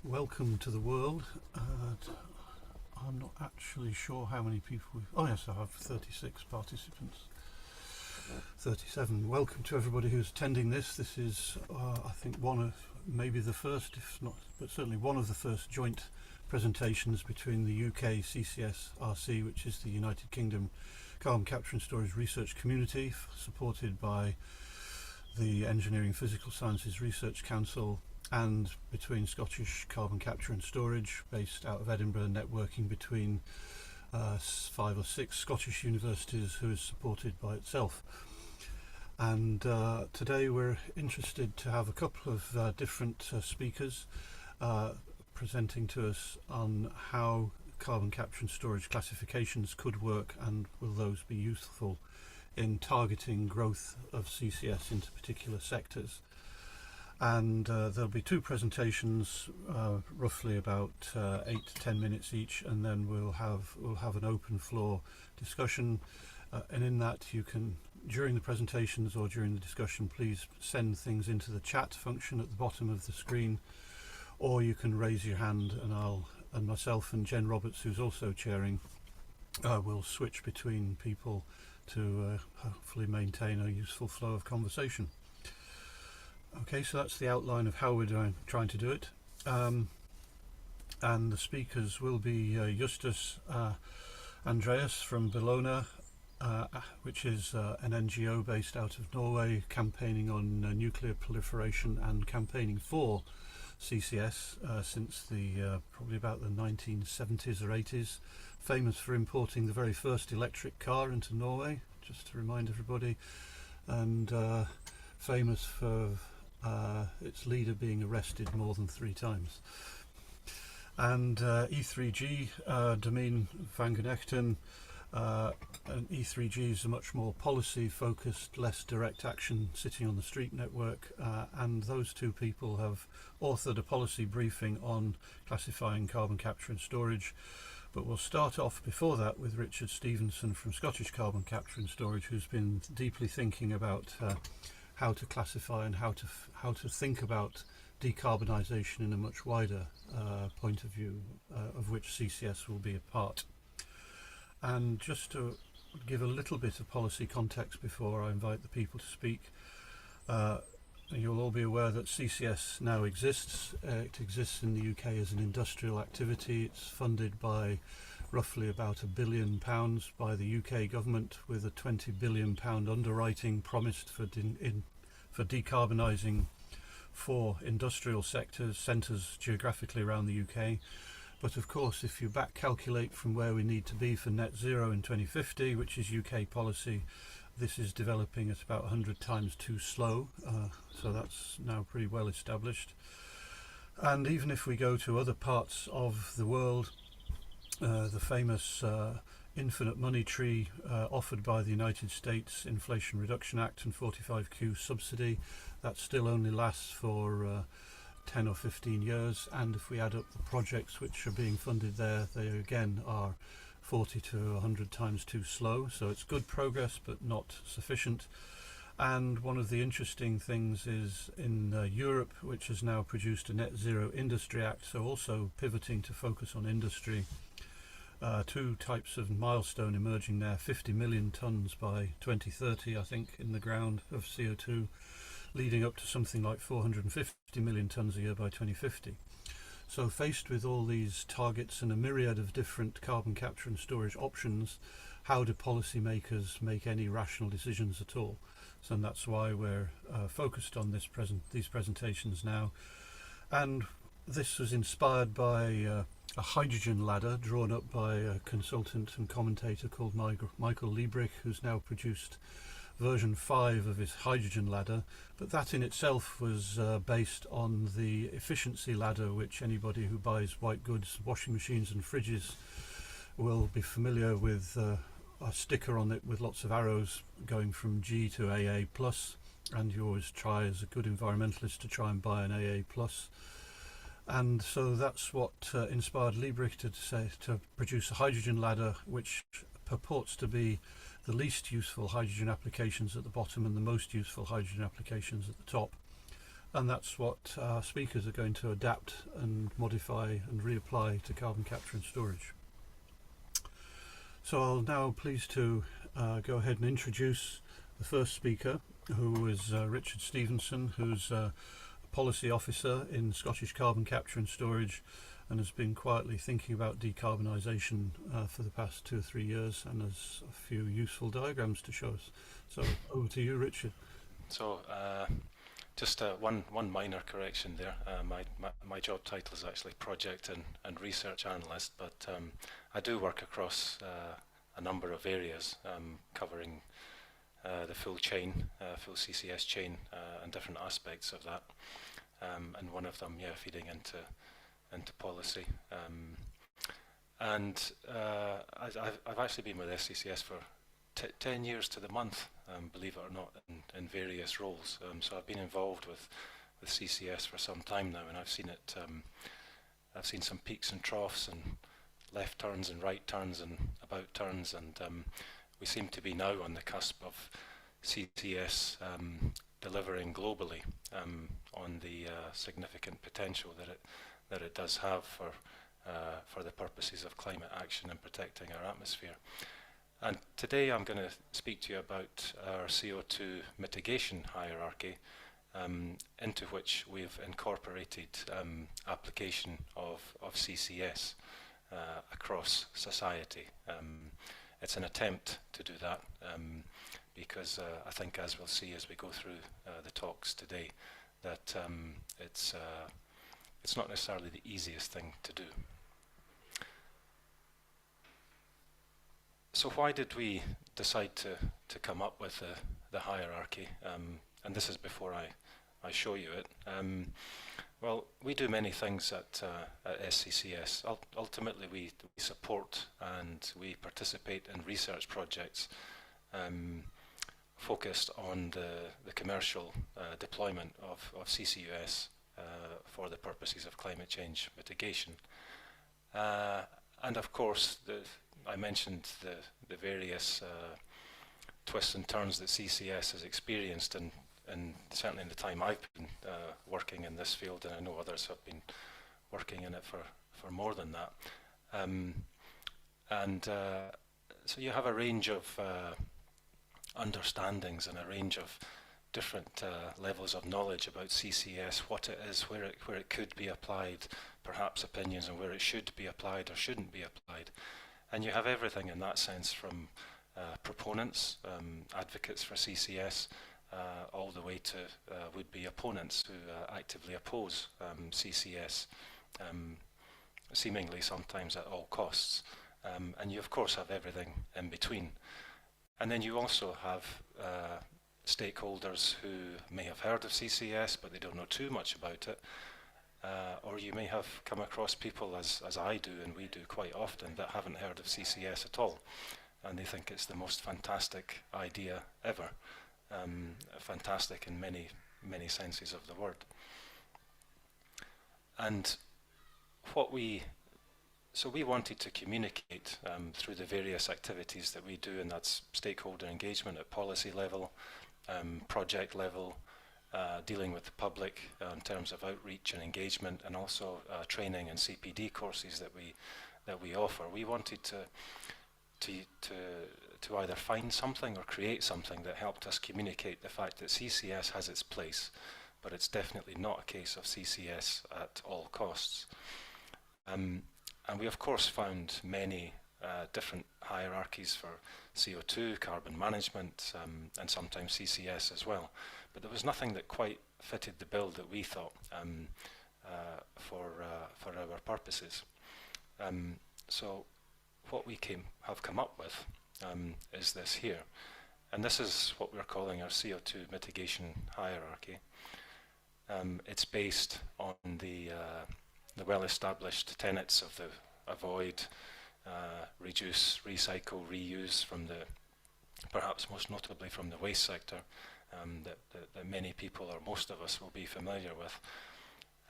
welcome to the world. I'm not actually sure how many people we've... Oh yes, I have 36 participants. 37. Welcome to everybody who's attending this. This is, I think, one of, maybe the first, if not, but certainly one of the first joint presentations between the UKCCSRC, which is the United Kingdom Carbon Capture and Storage Research Community, supported by the Engineering Physical Sciences Research Council, and between Scottish Carbon Capture and Storage, based out of Edinburgh, networking between 5 or 6 Scottish universities, who is supported by itself. And today we're interested to have a couple of different speakers presenting to us on how carbon capture and storage classifications could work, and will those be useful in targeting growth of CCS into particular sectors. And there'll be 2 presentations, roughly about 8 to 10 minutes each, and then we'll have an open floor discussion. And in that, you can, during the presentations or during the discussion, please send things into the chat function at the bottom of the screen, or you can raise your hand, and myself and Jen Roberts, who's also chairing, will switch between people to hopefully maintain a useful flow of conversation. Okay, so that's the outline of how we're trying to do it. And the speakers will be Justus, Andreas from Bellona, which is an NGO based out of Norway, campaigning on nuclear proliferation and campaigning for CCS since the probably about the 1970s or 80s. Famous for importing the very first electric car into Norway, just to remind everybody, and famous for its leader being arrested more than 3 times. And E3G, Domien, Vangenechten, and E3G is a much more policy focused, less direct action, sitting on the street network, and those 2 people have authored a policy briefing on classifying carbon capture and storage. But we'll start off before that with Richard Stevenson from Scottish Carbon Capture and Storage, who's been deeply thinking about how to classify and how to think about decarbonisation in a much wider point of view, of which CCS will be a part. And just to give a little bit of policy context before I invite the people to speak, you'll all be aware that CCS now exists. It exists in the UK as an industrial activity. It's funded by roughly about £1 billion by the UK government, with a £20 billion underwriting promised for decarbonising 4 industrial centres geographically around the UK. But of course, if you back calculate from where we need to be for net zero in 2050, which is UK policy, this is developing at about 100 times too slow, so that's now pretty well established. And even if we go to other parts of the world, the famous infinite money tree offered by the United States Inflation Reduction Act and 45Q subsidy, that still only lasts for 10 or 15 years, and if we add up the projects which are being funded there, they again are 40 to 100 times too slow. So it's good progress, but not sufficient. And one of the interesting things is in Europe, which has now produced a Net Zero Industry Act, so also pivoting to focus on industry. 2 types of milestone emerging there: 50 million tonnes by 2030, I think, in the ground of CO2, leading up to something like 450 million tonnes a year by 2050. So faced with all these targets and a myriad of different carbon capture and storage options, how do policymakers make any rational decisions at all? So that's why we're focused on these presentations now. And this was inspired by a hydrogen ladder drawn up by a consultant and commentator called Michael Liebrich, who's now produced version 5 of his hydrogen ladder, but that in itself was based on the efficiency ladder, which anybody who buys white goods, washing machines and fridges will be familiar with, a sticker on it with lots of arrows going from G to AA+, and you always try as a good environmentalist to try and buy an AA+. And so that's what inspired Liebrich to produce a hydrogen ladder, which purports to be the least useful hydrogen applications at the bottom and the most useful hydrogen applications at the top. And that's what our speakers are going to adapt and modify and reapply to carbon capture and storage. So I'll now pleased to go ahead and introduce the first speaker, who is Richard Stevenson, who's a policy officer in Scottish Carbon Capture and Storage and has been quietly thinking about decarbonisation for the past 2 or 3 years, and has a few useful diagrams to show us. So over to you, Richard. So just one minor correction there. My job title is actually Project and Research Analyst, but I do work across a number of areas covering the full chain, full CCS chain, and different aspects of that. And one of them, feeding into policy. And I've actually been with SCCS for 10 years to the month, believe it or not, in various roles. So I've been involved with CCS for some time now, and I've seen it. I've seen some peaks and troughs, and left turns and right turns and about turns, and we seem to be now on the cusp of CCS delivering globally on the significant potential that it does have for the purposes of climate action and protecting our atmosphere. And today I'm going to speak to you about our CO2 mitigation hierarchy, into which we've incorporated application of CCS across society. It's an attempt to do that because I think, as we'll see as we go through the talks today, that it's not necessarily the easiest thing to do. So why did we decide to come up with the hierarchy? And this is before I show you it. Well, we do many things at SCCS. Ultimately, we support and we participate in research projects focused on the commercial deployment of CCUS for the purposes of climate change mitigation. And of course, I mentioned the various twists and turns that CCS has experienced, and certainly in the time I've been working in this field, and I know others have been working in it for more than that. So you have a range of understandings and a range of different levels of knowledge about CCS, what it is, where it could be applied, perhaps opinions on where it should be applied or shouldn't be applied. And you have everything in that sense, from proponents, advocates for CCS, all the way to would-be opponents who actively oppose CCS, seemingly sometimes at all costs. And you of course have everything in between. And then you also have stakeholders who may have heard of CCS, but they don't know too much about it. Or you may have come across people, as I do and we do quite often, that haven't heard of CCS at all, and they think it's the most fantastic idea ever. Fantastic in many senses of the word. And so we wanted to communicate through the various activities that we do, and that's stakeholder engagement at policy level, project level, dealing with the public in terms of outreach and engagement, and also training and CPD courses that we offer. We wanted to either find something or create something that helped us communicate the fact that CCS has its place, but it's definitely not a case of CCS at all costs. And we of course found many different hierarchies for CO2, carbon management, and sometimes CCS as well. But there was nothing that quite fitted the bill that we thought for our purposes. So what we have come up with is this here. And this is what we're calling our CO2 mitigation hierarchy. It's based on the well-established tenets of the avoid, reduce, recycle, reuse, from perhaps most notably from the waste sector, that many people, or most of us, will be familiar with.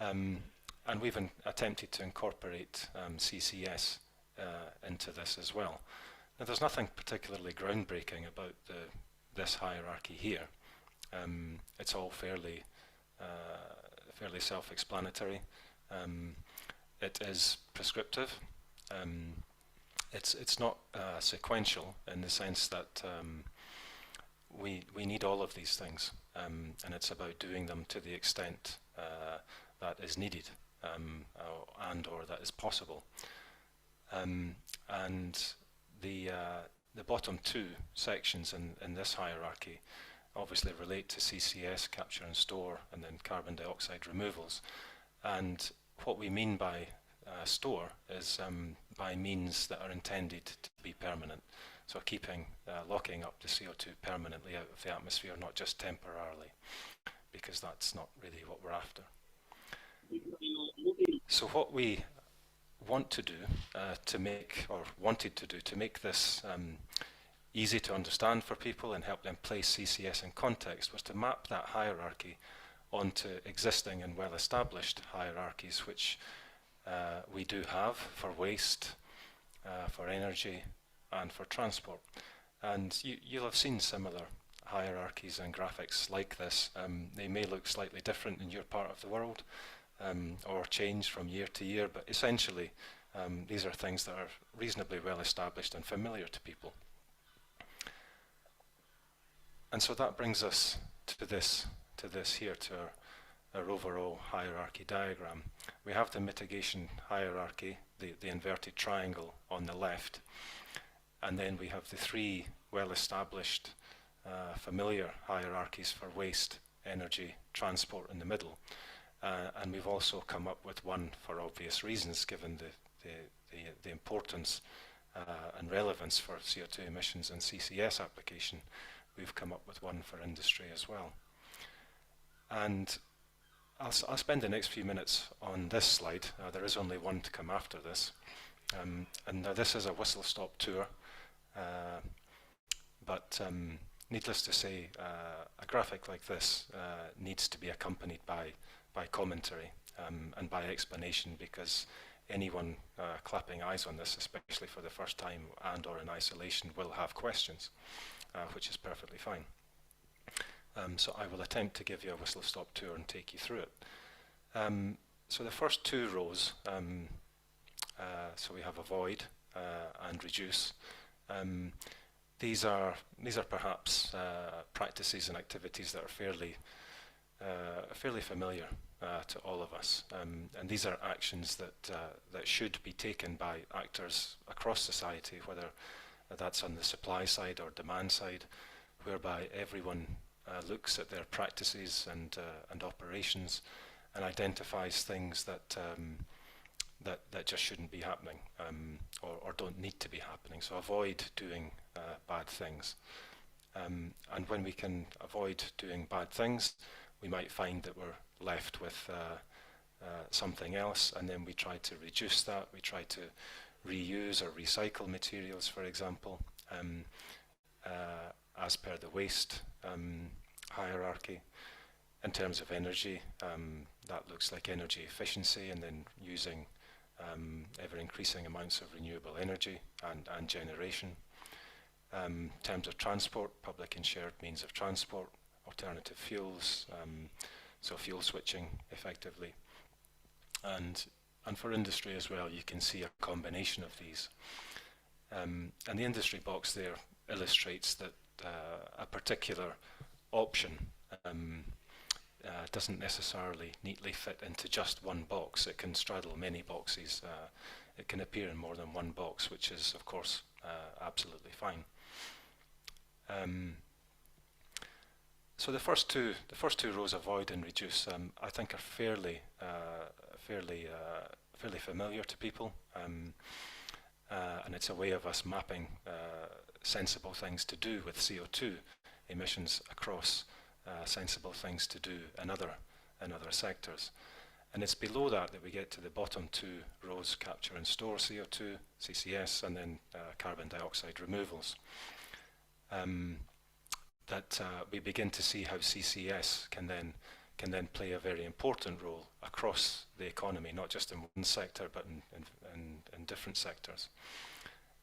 And we've attempted to incorporate CCS into this as well. Now, there's nothing particularly groundbreaking about this hierarchy here. It's all fairly fairly self-explanatory. It is prescriptive. It's not sequential in the sense that we need all of these things, and it's about doing them to the extent that is needed and or that is possible. And the bottom two sections in this hierarchy obviously relate to CCS, capture and store, and then carbon dioxide removals. And what we mean by store is by means that are intended to be permanent. So keeping, locking up the CO2 permanently out of the atmosphere, not just temporarily, because that's not really what we're after. So what we want to do to make, or wanted to do, to make this easy to understand for people and help them place CCS in context was to map that hierarchy onto existing and well-established hierarchies, which we do have for waste, for energy, and for transport. And you'll have seen similar hierarchies and graphics like this. They may look slightly different in your part of the world, or change from year to year, but essentially these are things that are reasonably well established and familiar to people. And so that brings us to this here, to our overall hierarchy diagram. We have the mitigation hierarchy, the inverted triangle on the left, and then we have the three well-established, familiar hierarchies for waste, energy, transport in the middle. And we've also come up with one for obvious reasons, given the importance and relevance for CO2 emissions and CCS application. We've come up with one for industry as well. And I'll spend the next few minutes on this slide. There is only one to come after this. And now this is a whistle-stop tour. But needless to say, a graphic like this needs to be accompanied by commentary and by explanation, because anyone clapping eyes on this, especially for the first time and or in isolation, will have questions, which is perfectly fine. So I will attempt to give you a whistle-stop tour and take you through it. So the first two rows, so we have avoid and reduce. These are perhaps practices and activities that are fairly familiar to all of us, and these are actions that should be taken by actors across society, whether that's on the supply side or demand side, whereby everyone looks at their practices and operations and identifies things that just shouldn't be happening, or don't need to be happening. So avoid doing bad things. And when we can avoid doing bad things, we might find that we're left with something else, and then we try to reduce that. We try to reuse or recycle materials, for example, as per the waste hierarchy. In terms of energy, that looks like energy efficiency, and then using ever-increasing amounts of renewable energy and generation. In terms of transport, public and shared means of transport, alternative fuels, so fuel switching effectively. And for industry as well, you can see a combination of these. And the industry box there illustrates that a particular option doesn't necessarily neatly fit into just one box. It can straddle many boxes. It can appear in more than one box, which is, of course, absolutely fine. So the first two rows, avoid and reduce, I think are fairly familiar to people, and it's a way of us mapping sensible things to do with CO2 emissions across sensible things to do in other sectors. And it's below that we get to the bottom two rows, capture and store CO2, CCS, and then carbon dioxide removals. That we begin to see how CCS can then play a very important role across the economy, not just in one sector, but in different sectors.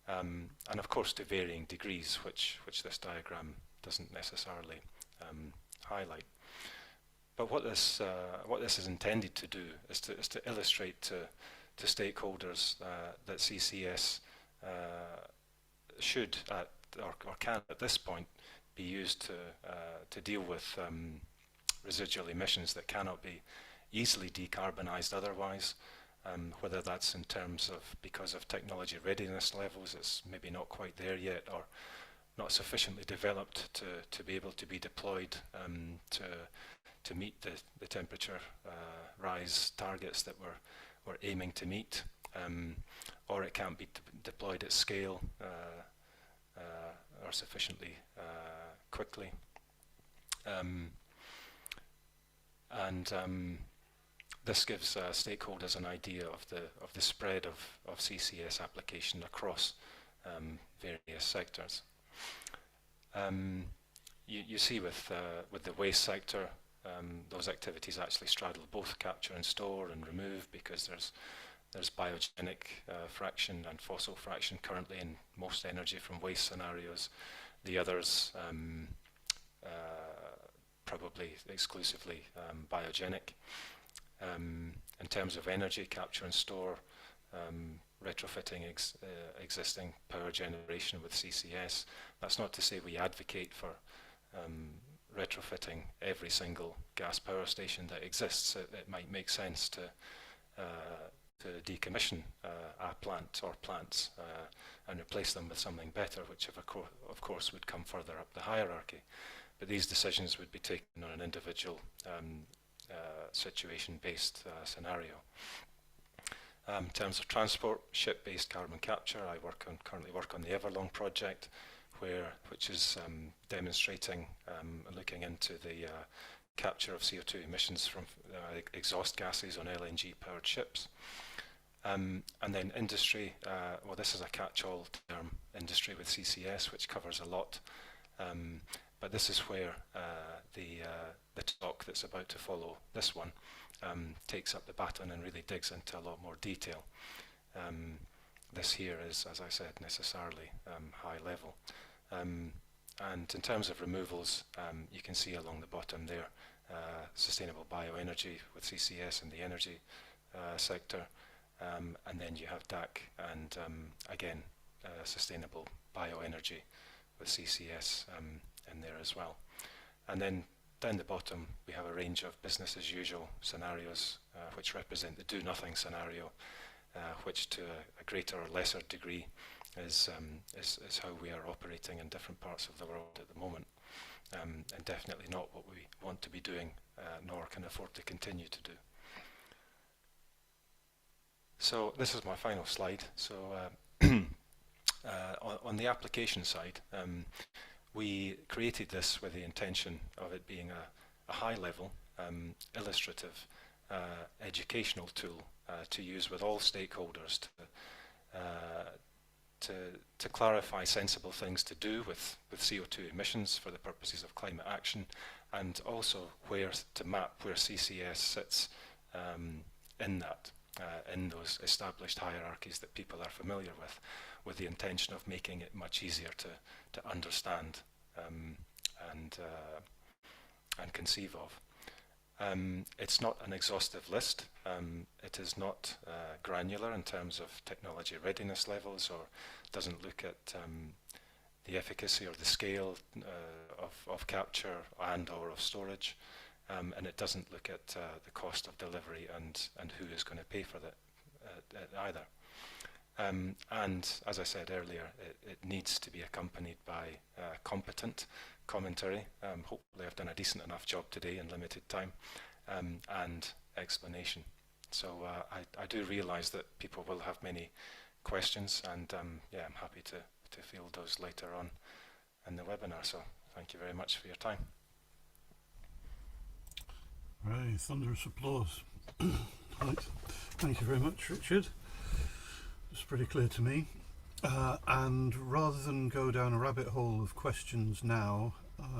And of course to varying degrees, which this diagram doesn't necessarily highlight. But what this is intended to do is to illustrate to stakeholders that CCS should or can at this point be used to deal with residual emissions that cannot be easily decarbonised otherwise, whether that's in terms of because of technology readiness levels, it's maybe not quite there yet, or not sufficiently developed to be able to be deployed to meet the temperature rise targets that we're aiming to meet, or it can't be deployed at scale or sufficiently quickly. This gives stakeholders an idea of the spread of CCS application across various sectors. You see with the waste sector, those activities actually straddle both capture and store and remove, because there's biogenic fraction and fossil fraction currently in most energy from waste scenarios. The others probably exclusively biogenic. In terms of energy capture and store, retrofitting existing power generation with CCS. That's not to say we advocate for retrofitting every single gas power station that exists. It might make sense to decommission a plant or plants and replace them with something better, which of course would come further up the hierarchy. But these decisions would be taken on an individual situation-based scenario. In terms of transport, ship-based carbon capture, I currently work on the Everlong project, which is demonstrating, looking into the capture of CO2 emissions from exhaust gases on LNG-powered ships. And then industry, well, this is a catch-all term, industry with CCS, which covers a lot. But this is where the talk that's about to follow this one takes up the baton and really digs into a lot more detail. This here is, as I said, necessarily high level. And in terms of removals, you can see along the bottom there, sustainable bioenergy with CCS in the energy sector. And then you have DAC and, again, sustainable bioenergy with CCS in there as well. And then down the bottom, we have a range of business as usual scenarios, which represent the do-nothing scenario, which to a greater or lesser degree is how we are operating in different parts of the world at the moment, and definitely not what we want to be doing, nor can afford to continue to do. So this is my final slide. So on the application side, we created this with the intention of it being a high-level, illustrative, educational tool to use with all stakeholders to clarify sensible things to do with CO2 emissions for the purposes of climate action, and also where to map where CCS sits in that, in those established hierarchies that people are familiar with the intention of making it much easier to understand and conceive of. It's not an exhaustive list. It is not granular in terms of technology readiness levels, or doesn't look at the efficacy or the scale of capture and or of storage, and it doesn't look at the cost of delivery and who is going to pay for that either. And as I said earlier, it needs to be accompanied by competent commentary. Hopefully I've done a decent enough job today in limited time, and explanation. So I do realise that people will have many questions, and yeah, I'm happy to field those later on in the webinar. So thank you very much for your time. Right, thunderous applause. Right. Thank you very much, Richard. It's pretty clear to me. And rather than go down a rabbit hole of questions now,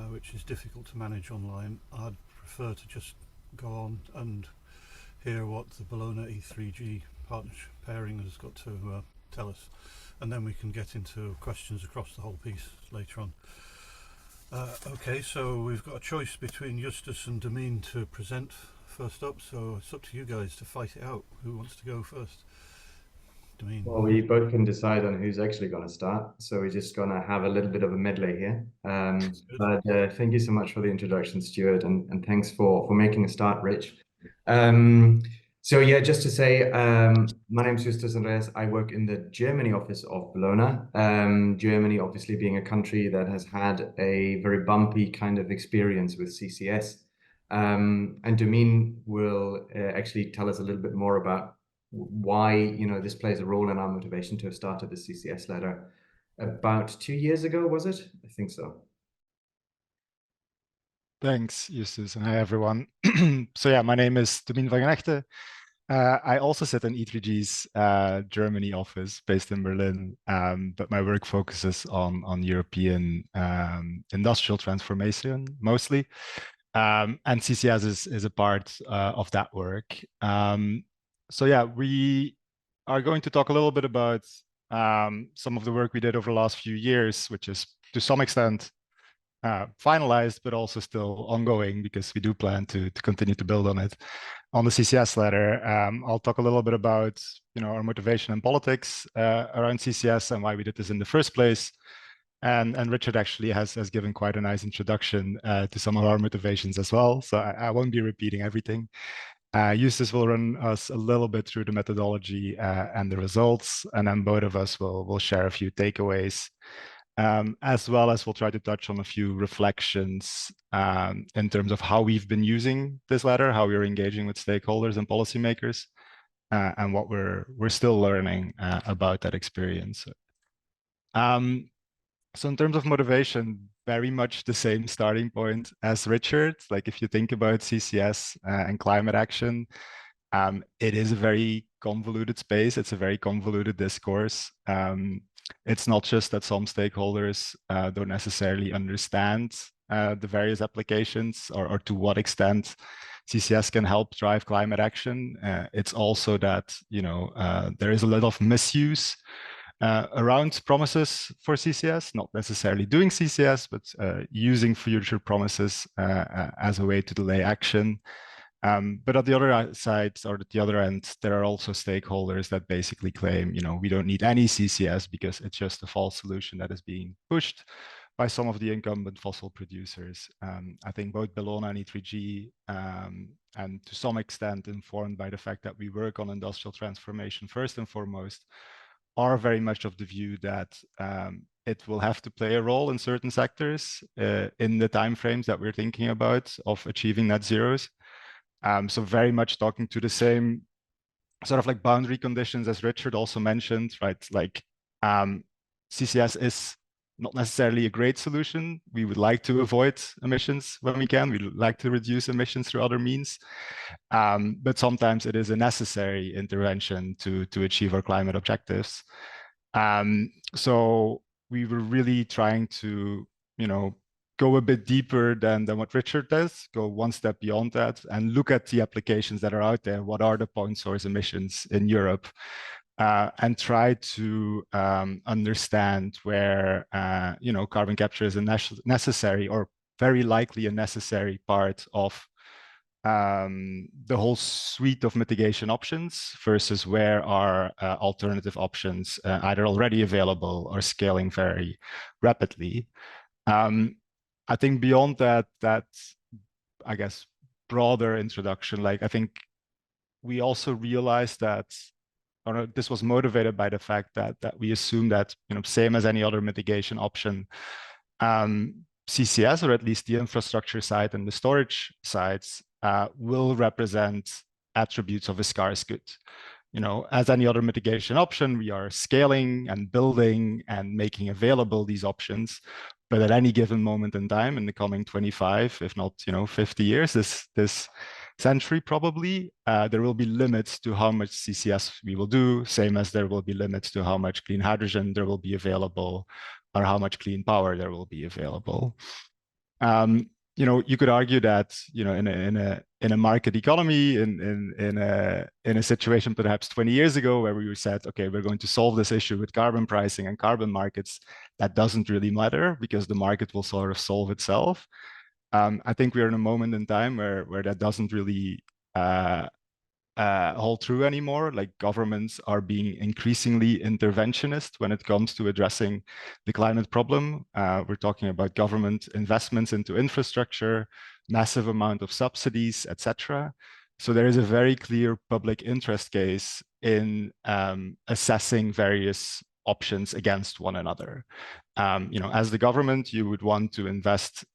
which is difficult to manage online, I'd prefer to just go on and hear what the Bellona E3G partnership pairing has got to tell us, and then we can get into questions across the whole piece later on. Okay, so we've got a choice between Justus and Domien to present first up, so it's up to you guys to fight it out. Who wants to go first? Domien. Well, we both can decide on who's actually going to start. So we're just going to have a little bit of a medley here. But thank you so much for the introduction, Stuart, and thanks for making a start, Rich. So yeah, just to say, my name's Justus Andreas. I work in the Germany office of Bellona. Germany, obviously, being a country that has had a very bumpy kind of experience with CCS. And Domien will actually tell us a little bit more about why this plays a role in our motivation to have started the CCS ladder about 2 years ago, was it? I think so. Thanks, Justus, and hi everyone. So yeah, my name is Domien Vangenechten. I also sit in E3G's Germany office based in Berlin, but my work focuses on European industrial transformation mostly. And CCS is a part of that work. So yeah, we are going to talk a little bit about some of the work we did over the last few years, which is to some extent finalized, but also still ongoing because we do plan to continue to build on it. On the CCS ladder, I'll talk a little bit about our motivation and politics around CCS and why we did this in the first place. And Richard actually has given quite a nice introduction to some of our motivations as well. So I won't be repeating everything. Justus will run us a little bit through the methodology and the results, and then both of us will share a few takeaways, as well as we'll try to touch on a few reflections in terms of how we've been using this ladder, how we're engaging with stakeholders and policymakers, and what we're still learning about that experience. So in terms of motivation, very much the same starting point as Richard. Like if you think about CCS and climate action, it is a very convoluted space. It's a very convoluted discourse. It's not just that some stakeholders don't necessarily understand the various applications or to what extent CCS can help drive climate action. It's also that there is a lot of misuse around promises for CCS, not necessarily doing CCS, but using future promises as a way to delay action. But at the other side, or at the other end, there are also stakeholders that basically claim, we don't need any CCS because it's just a false solution that is being pushed by some of the incumbent fossil producers. I think both Bellona and E3G, and to some extent informed by the fact that we work on industrial transformation first and foremost, are very much of the view that it will have to play a role in certain sectors in the timeframes that we're thinking about of achieving net zeros. So very much talking to the same sort of like boundary conditions as Richard also mentioned, right? Like CCS is not necessarily a great solution. We would like to avoid emissions when we can. We'd like to reduce emissions through other means. But sometimes it is a necessary intervention to achieve our climate objectives. So we were really trying to, go a bit deeper than what Richard does, go one step beyond that and look at the applications that are out there. What are the point source emissions in Europe? And try to understand where, carbon capture is a necessary or very likely a necessary part of the whole suite of mitigation options versus where are alternative options either already available or scaling very rapidly. I think beyond that, I guess, broader introduction, like I think we also realized that this was motivated by the fact that we assume that, same as any other mitigation option, CCS, or at least the infrastructure side and the storage sides, will represent attributes of a scarce good. As any other mitigation option, we are scaling and building and making available these options. But at any given moment in time, in the coming 25, if not 50 years, this century probably, there will be limits to how much CCS we will do, same as there will be limits to how much clean hydrogen there will be available or how much clean power there will be available. you could argue that, in a market economy, in a situation perhaps 20 years ago where we said, okay, we're going to solve this issue with carbon pricing and carbon markets, that doesn't really matter because the market will sort of solve itself. I think we're in a moment in time where that doesn't really hold true anymore. Like, governments are being increasingly interventionist when it comes to addressing the climate problem. We're talking about government investments into infrastructure, massive amount of subsidies, etc. So there is a very clear public interest case in assessing various options against one another. As the government, you would want to invest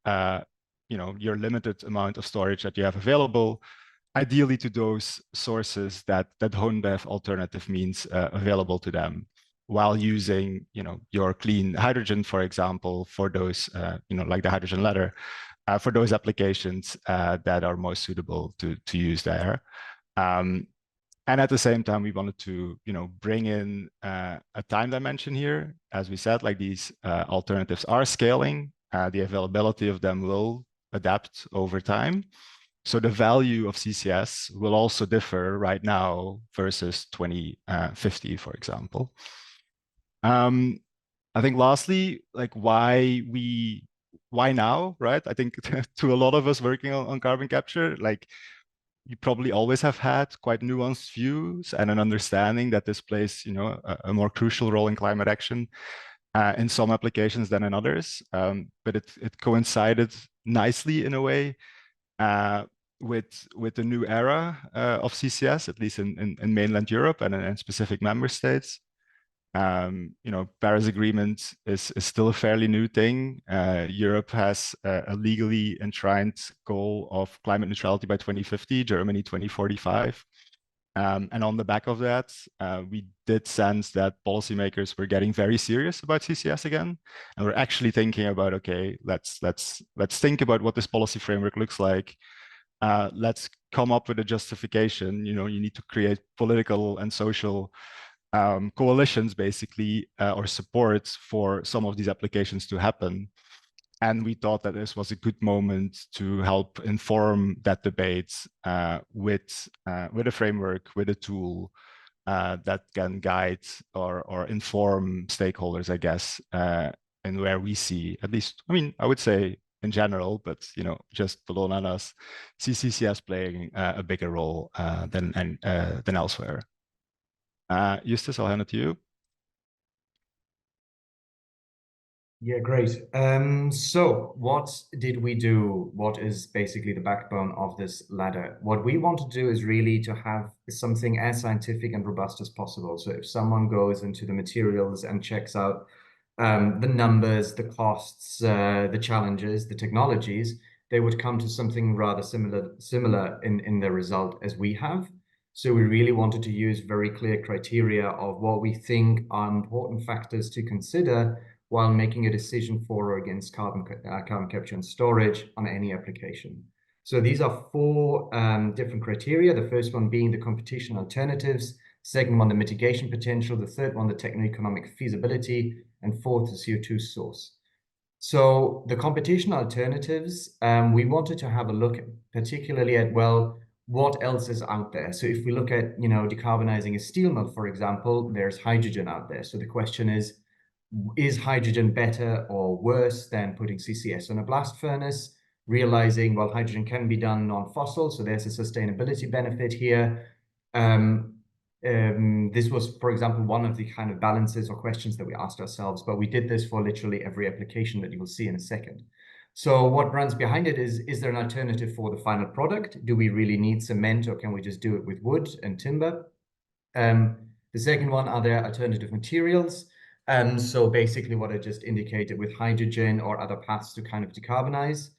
your limited amount of storage that you have available, ideally to those sources that don't have alternative means available to them, while using your clean hydrogen, for example, for those like the hydrogen ladder, for those applications that are most suitable to use there. And at the same time, we wanted to bring in a time dimension here. As we said, like, these alternatives are scaling. The availability of them will adapt over time. So the value of CCS will also differ right now versus 2050, for example. I think lastly, like, why now, right? I think to a lot of us working on carbon capture, like, you probably always have had quite nuanced views and an understanding that this plays, a more crucial role in climate action in some applications than in others. But it coincided nicely in a way with the new era of CCS, at least in mainland Europe and in specific member states. Paris Agreement is still a fairly new thing. Europe has a legally enshrined goal of climate neutrality by 2050, Germany 2045. And on the back of that, we did sense that policymakers were getting very serious about CCS again, and we're actually thinking about, okay, let's think about what this policy framework looks like. Let's come up with a justification. You need to create political and social coalitions, basically, or support for some of these applications to happen. And we thought that this was a good moment to help inform that debate with a framework, with a tool that can guide or inform stakeholders, I guess, and where we see, at least, I would say in general, but just Bellona and us, CCCS playing a bigger role than elsewhere. Justus, I'll hand it to you. Yeah, great. So what did we do? What is basically the backbone of this ladder? What we want to do is really to have something as scientific and robust as possible. So if someone goes into the materials and checks out the numbers, the costs, the challenges, the technologies, they would come to something rather similar in the result as we have. So we really wanted to use very clear criteria of what we think are important factors to consider while making a decision for or against carbon capture and storage on any application. So these are four different criteria. The first one being the competition alternatives, second one, the mitigation potential, the third one, the techno-economic feasibility, and fourth, the CO2 source. So the competition alternatives, we wanted to have a look particularly at, well, what else is out there? So if we look at, decarbonizing a steel mill, for example, there's hydrogen out there. So the question is hydrogen better or worse than putting CCS on a blast furnace? Realizing, well, hydrogen can be done non-fossil, so there's a sustainability benefit here. This was, for example, one of the kind of balances or questions that we asked ourselves, but we did this for literally every application that you will see in a second. So what runs behind it is there an alternative for the final product? Do we really need cement, or can we just do it with wood and timber? The second one, are there alternative materials? So basically what I just indicated with hydrogen or other paths to kind of decarbonize.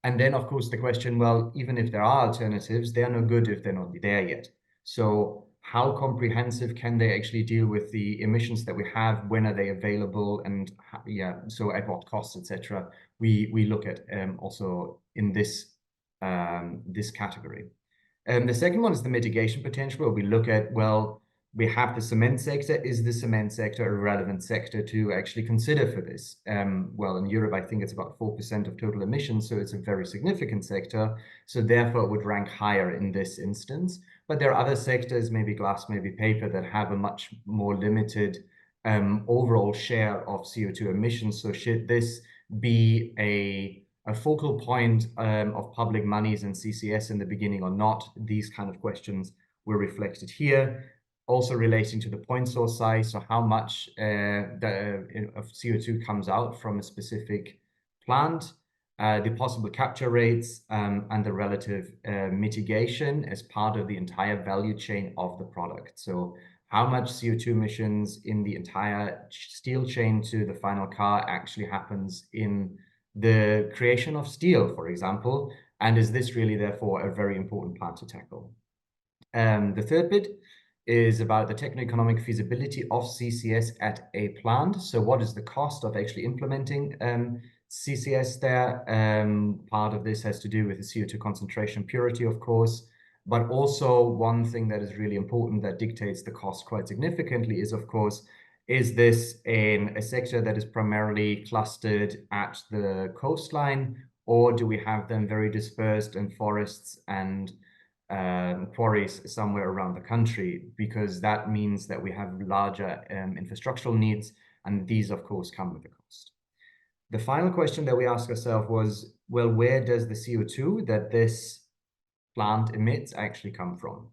And then, of course, the question, well, even if there are alternatives, they are no good if they're not there yet. So how comprehensive can they actually deal with the emissions that we have? When are they available? And so at what cost, etc. We look at also in this category. The second one is the mitigation potential, where we look at, well, we have the cement sector. Is the cement sector a relevant sector to actually consider for this? Well, in Europe, I think it's about 4% of total emissions, so it's a very significant sector. So therefore, it would rank higher in this instance. But there are other sectors, maybe glass, maybe paper, that have a much more limited overall share of CO2 emissions. So should this be a focal point of public monies and CCS in the beginning or not? These kind of questions were reflected here. Also relating to the point source size, so how much of CO2 comes out from a specific plant, the possible capture rates, and the relative mitigation as part of the entire value chain of the product. So how much CO2 emissions in the entire steel chain to the final car actually happens in the creation of steel, for example, and is this really therefore a very important part to tackle? The third bit is about the techno-economic feasibility of CCS at a plant. So what is the cost of actually implementing CCS there? Part of this has to do with the CO2 concentration purity, of course, but also one thing that is really important that dictates the cost quite significantly is, of course, is this in a sector that is primarily clustered at the coastline, or do we have them very dispersed in forests and quarries somewhere around the country? Because that means that we have larger infrastructural needs, and these, of course, come with a cost. The final question that we asked ourselves was, well, where does the CO2 that this plant emits actually come from?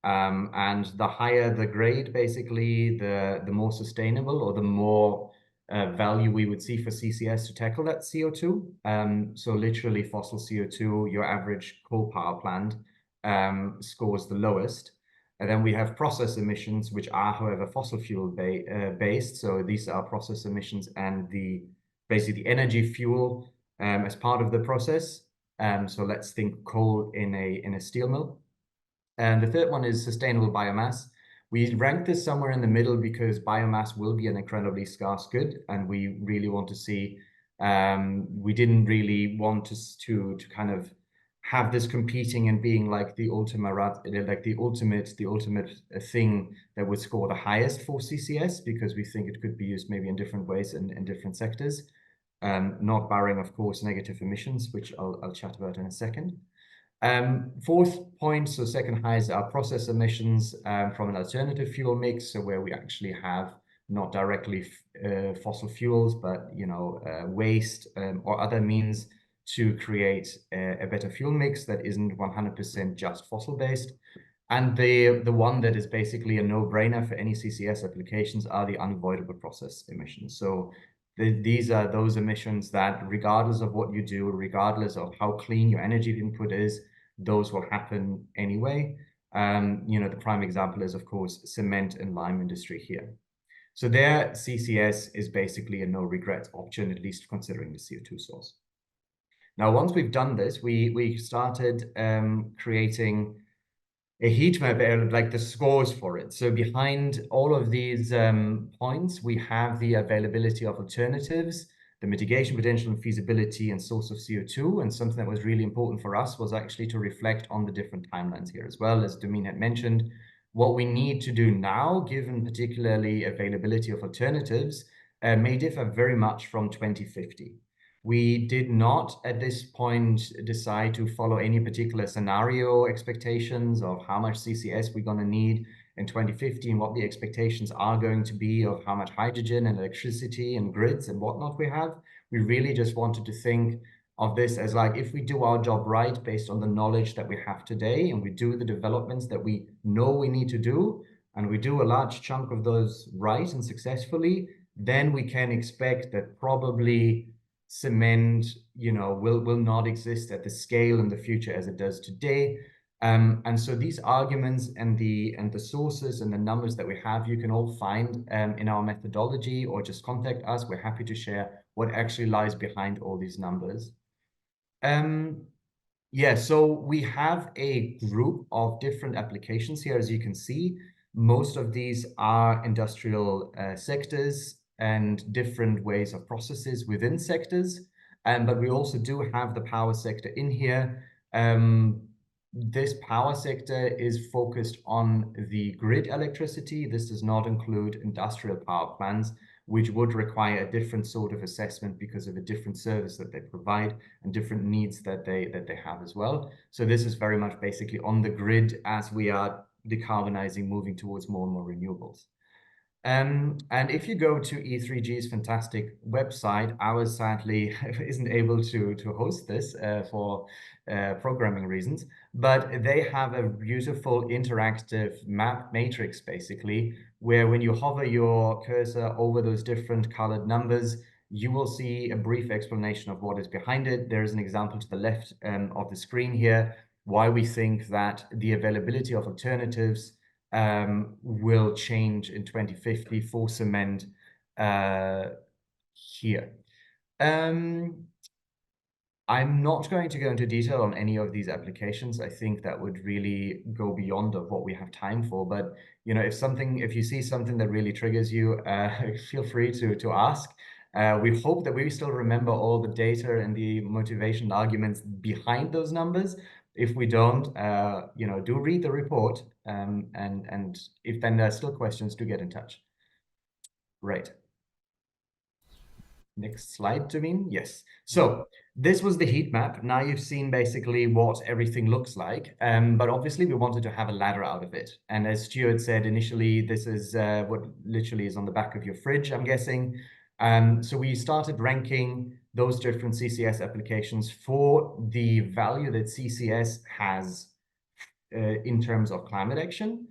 And the higher the grade, basically, the more sustainable or the more value we would see for CCS to tackle that CO2. So literally fossil CO2, your average coal power plant scores the lowest. And then we have process emissions, which are, however, fossil fuel based. So these are process emissions and basically the energy fuel as part of the process. So let's think coal in a steel mill. And the third one is sustainable biomass. We ranked this somewhere in the middle because biomass will be an incredibly scarce good, and we really want to see. We didn't really want to kind of have this competing and being like the ultimate thing that would score the highest for CCS, because we think it could be used maybe in different ways in different sectors, not barring, of course, negative emissions, which I'll chat about in a second. Fourth point, so second highest, are process emissions from an alternative fuel mix, so where we actually have not directly fossil fuels, but waste or other means to create a better fuel mix that isn't 100% just fossil based. And the one that is basically a no-brainer for any CCS applications are the unavoidable process emissions. So these are those emissions that, regardless of what you do, regardless of how clean your energy input is, those will happen anyway. The prime example is, of course, cement and lime industry here. So there, CCS is basically a no-regret option, at least considering the CO2 source. Now, once we've done this, we started creating a heat map, like the scores for it. So behind all of these points, we have the availability of alternatives, the mitigation potential and feasibility and source of CO2. And something that was really important for us was actually to reflect on the different timelines here, as well as Domien had mentioned. What we need to do now, given particularly availability of alternatives, may differ very much from 2050. We did not, at this point, decide to follow any particular scenario expectations of how much CCS we're going to need in 2050 and what the expectations are going to be of how much hydrogen and electricity and grids and whatnot we have. We really just wanted to think of this as like, if we do our job right based on the knowledge that we have today, and we do the developments that we know we need to do, and we do a large chunk of those right and successfully, then we can expect that probably cement, will not exist at the scale in the future as it does today. And so these arguments and the sources and the numbers that we have, you can all find in our methodology, or just contact us. We're happy to share what actually lies behind all these numbers. So we have a group of different applications here, as you can see. Most of these are industrial sectors and different ways of processes within sectors. But we also do have the power sector in here. This power sector is focused on the grid electricity. This does not include industrial power plants, which would require a different sort of assessment because of a different service that they provide and different needs that they have as well. So this is very much basically on the grid as we are decarbonizing, moving towards more and more renewables. And if you go to E3G's fantastic website, ours sadly isn't able to host this for programming reasons, but they have a beautiful interactive map matrix, basically, where when you hover your cursor over those different colored numbers, you will see a brief explanation of what is behind it. There is an example to the left of the screen here, why we think that the availability of alternatives will change in 2050 for cement here. I'm not going to go into detail on any of these applications. I think that would really go beyond of what we have time for. But you know, if you see something that really triggers you, feel free to ask. We hope that we still remember all the data and the motivation arguments behind those numbers. If we don't, you know, do read the report, and if then there are still questions, do get in touch. Right. Next slide, Domien. Yes. So this was the heat map. Now you've seen basically what everything looks like, but obviously we wanted to have a ladder out of it. And as Stuart said initially, this is what literally is on the back of your fridge, I'm guessing. So we started ranking those different CCS applications for the value that CCS has in terms of climate action.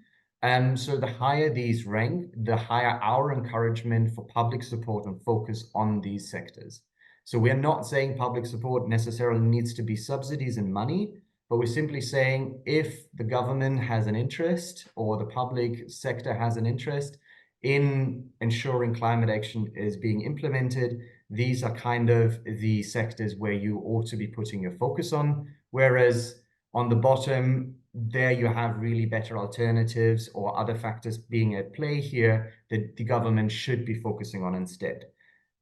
So the higher these rank, the higher our encouragement for public support and focus on these sectors. So we're not saying public support necessarily needs to be subsidies and money, but we're simply saying if the government has an interest or the public sector has an interest in ensuring climate action is being implemented, these are kind of the sectors where you ought to be putting your focus on. Whereas on the bottom, there you have really better alternatives or other factors being at play here that the government should be focusing on instead.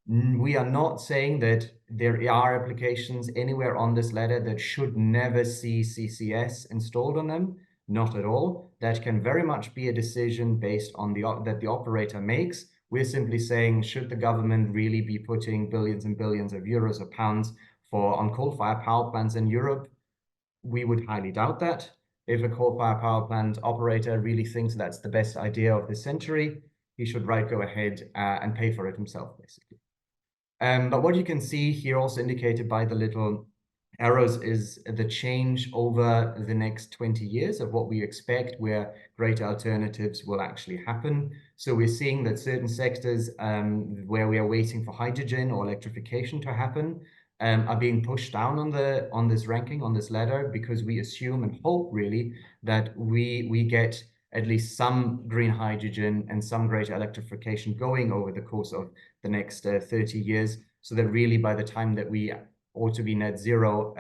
We are not saying that there are applications anywhere on this ladder that should never see CCS installed on them. Not at all. That can very much be a decision based on that the operator makes. We're simply saying, should the government really be putting billions and billions of euros or pounds on coal-fired power plants in Europe? We would highly doubt that. If a coal-fired power plant operator really thinks that's the best idea of the century, he should go ahead and pay for it himself, basically. But what you can see here, also indicated by the little arrows, is the change over the next 20 years of what we expect, where greater alternatives will actually happen. So we're seeing that certain sectors where we are waiting for hydrogen or electrification to happen are being pushed down on this ranking, on this ladder, because we assume and hope really that we get at least some green hydrogen and some greater electrification going over the course of the next 30 years, so that really by the time that we ought to be net zero,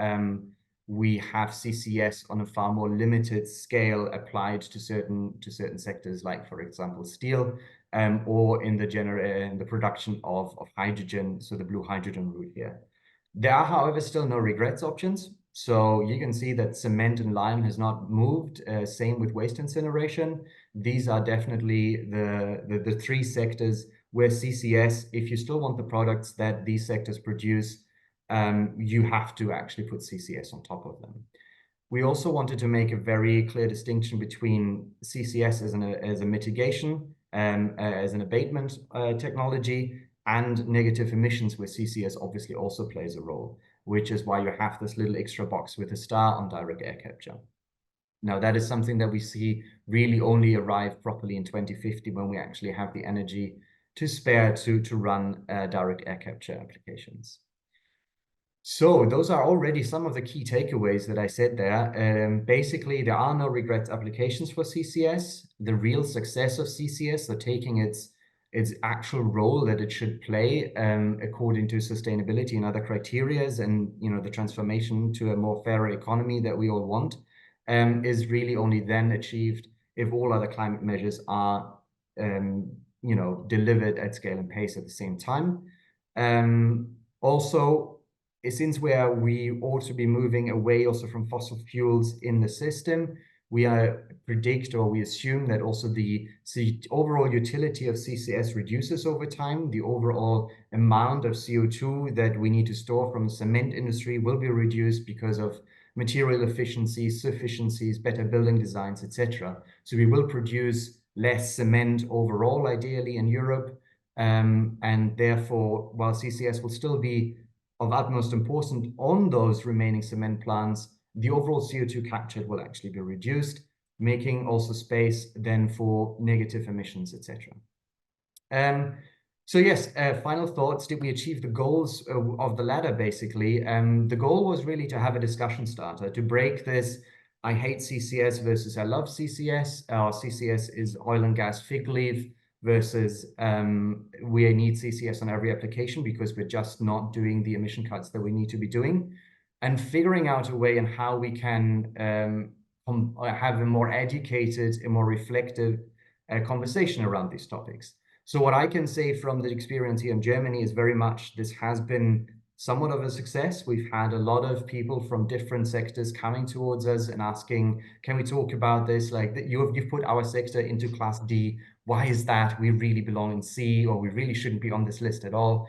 we have CCS on a far more limited scale applied to certain sectors, like for example steel, or in the production of hydrogen, so the blue hydrogen route here. There are, however, still no regrets options. So you can see that cement and lime has not moved. Same with waste incineration. These are definitely the three sectors where CCS, if you still want the products that these sectors produce, you have to actually put CCS on top of them. We also wanted to make a very clear distinction between CCS as a mitigation, as an abatement technology, and negative emissions, where CCS obviously also plays a role, which is why you have this little extra box with a star on direct air capture. Now, that is something that we see really only arrive properly in 2050, when we actually have the energy to spare to run direct air capture applications. So those are already some of the key takeaways that I said there. Basically, there are no regrets applications for CCS. The real success of CCS, so taking its actual role that it should play according to sustainability and other criterias, and the transformation to a more fairer economy that we all want, is really only then achieved if all other climate measures are delivered at scale and pace at the same time. Also, since we ought to be moving away also from fossil fuels in the system, we predict, or we assume, that also the overall utility of CCS reduces over time. The overall amount of CO2 that we need to store from the cement industry will be reduced because of material efficiencies, sufficiencies, better building designs, etc. So we will produce less cement overall, ideally, in Europe. And therefore, while CCS will still be of utmost importance on those remaining cement plants, the overall CO2 captured will actually be reduced, making also space then for negative emissions, etc. So yes, final thoughts. Did we achieve the goals of the ladder, basically? The goal was really to have a discussion starter, to break this I hate CCS versus I love CCS. CCS is oil and gas fig leaf versus we need CCS on every application because we're just not doing the emission cuts that we need to be doing. And figuring out a way on how we can have a more educated, a more reflective conversation around these topics. So what I can say from the experience here in Germany is very much this has been somewhat of a success. We've had a lot of people from different sectors coming towards us and asking, can we talk about this? Like, you've put our sector into class D. Why is that? We really belong in C, or we really shouldn't be on this list at all.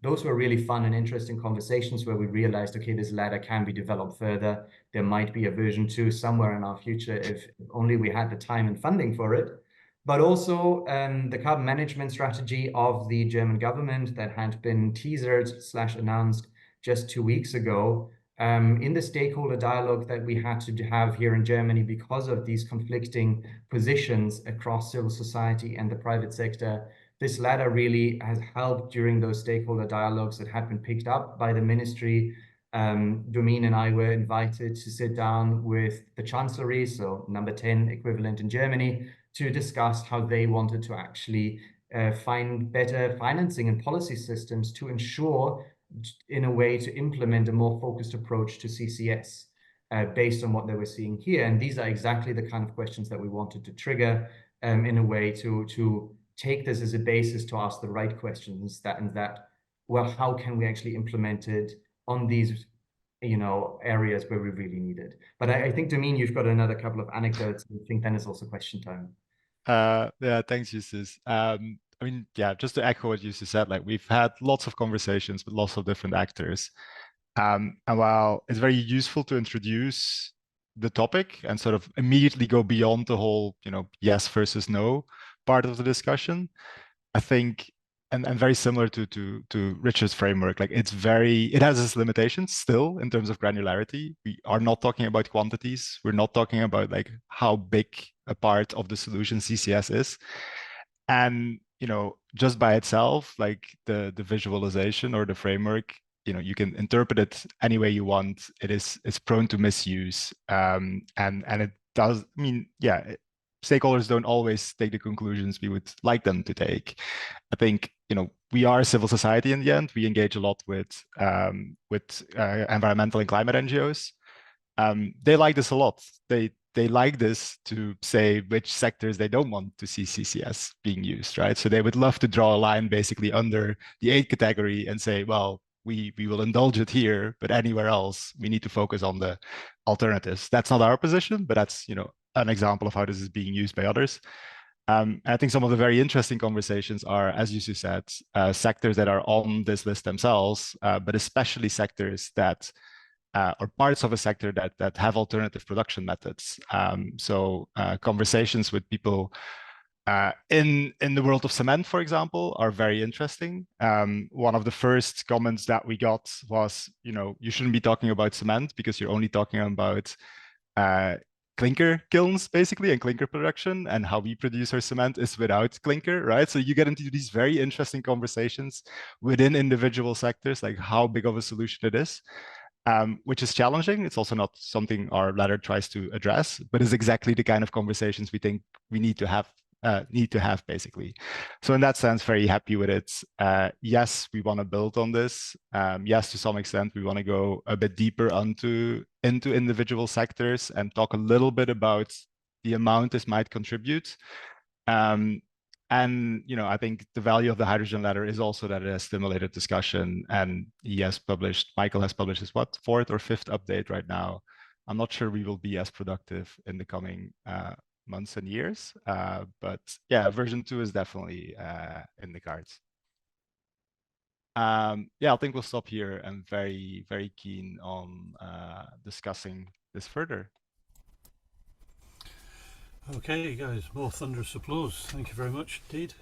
Those were really fun and interesting conversations where we realized, okay, this ladder can be developed further. There might be a version 2 somewhere in our future if only we had the time and funding for it. But also the carbon management strategy of the German government that had been teasered/announced just 2 weeks ago, in the stakeholder dialogue that we had to have here in Germany because of these conflicting positions across civil society and the private sector. This ladder really has helped during those stakeholder dialogues that had been picked up by the ministry. Domien and I were invited to sit down with the Chancellery, so number 10 equivalent in Germany, to discuss how they wanted to actually find better financing and policy systems to ensure, in a way, to implement a more focused approach to CCS based on what they were seeing here. And these are exactly the kind of questions that we wanted to trigger in a way to take this as a basis to ask the right questions, well, how can we actually implement it on these areas where we really need it. But I think, Domien, you've got another couple of anecdotes. I think then it's also question time. Yeah, thanks, Justus. I mean, yeah, just to echo what Justus said, like we've had lots of conversations with lots of different actors. And while it's very useful to introduce the topic and sort of immediately go beyond the whole, yes versus no part of the discussion, I think, and very similar to Richard's framework, like it has its limitations still in terms of granularity. We are not talking about quantities. We're not talking about like how big a part of the solution CCS is. And, just by itself, like the visualization or the framework, you can interpret it any way you want. It's prone to misuse. And it does, I mean, yeah, stakeholders don't always take the conclusions we would like them to take. I think, we are a civil society in the end. We engage a lot with environmental and climate NGOs. They like this a lot. They like this to say which sectors they don't want to see CCS being used, right? So they would love to draw a line basically under the 8 category and say, well, we will indulge it here, but anywhere else, we need to focus on the alternatives. That's not our position, but that's, an example of how this is being used by others. I think some of the very interesting conversations are, as you said, sectors that are on this list themselves, but especially sectors that or parts of a sector that have alternative production methods. So conversations with people in the world of cement, for example, are very interesting. One of the first comments that we got was, you shouldn't be talking about cement because you're only talking about clinker kilns, basically, and clinker production, and how we produce our cement is without clinker, right? So you get into these very interesting conversations within individual sectors, like how big of a solution it is, which is challenging. It's also not something our ladder tries to address, but is exactly the kind of conversations we think we need to have, basically. So in that sense, very happy with it. Yes, we want to build on this. Yes, to some extent, we want to go a bit deeper into individual sectors and talk a little bit about the amount this might contribute. And I think the value of the hydrogen ladder is also that it has stimulated discussion, and Michael has published his fourth or fifth update right now. I'm not sure we will be as productive in the coming months and years, but yeah, version 2 is definitely in the cards. Yeah, I think we'll stop here. I'm very, very keen on discussing this further. Okay, guys, more thunderous applause. Thank you very much indeed.